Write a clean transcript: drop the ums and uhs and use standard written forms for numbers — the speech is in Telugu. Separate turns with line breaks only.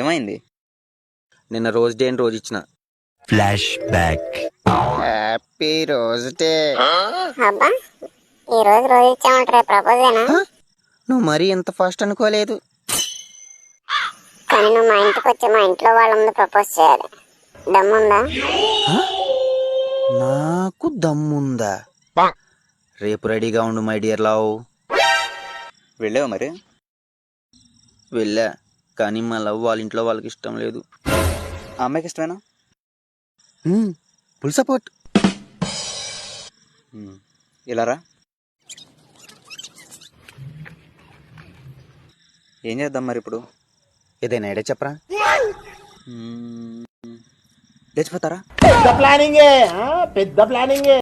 ఏమైంది?
నిన్న రోజ్ డే అని రోజు ఇచ్చిన.
Flash back.
Happy rose day.
అబ్బా ఈ రోజు రోజు ఇచ్చామంటారే ప్రపోజేనా?
నువ్వు మరీ ఇంత ఫాస్ట్ అనుకోలేదు.
కానీ నువ్వు మా ఇంటికి వచ్చి మా ఇంట్లో వాళ్ళ ముందు ప్రపోజ్ చేయాలి. దమ్ముందా?
నాకు దమ్ముందా?
రేపు రెడీగా ఉండు మై డియర్ లవ్.
వెళ్ళావు మరి?
వెళ్ళా, కానీ మా లవ్ వాళ్ళ ఇంట్లో వాళ్ళకి ఇష్టం లేదు.
ఆ అమ్మాయికి ఇష్టమేనా?
Full support.
ఇలా రా. ఏం చేద్దాం మరి ఇప్పుడు?
ఏదైనా ఐడియా చెప్పరా?
లేచిపోతారా?
పెద్ద ప్లానింగే.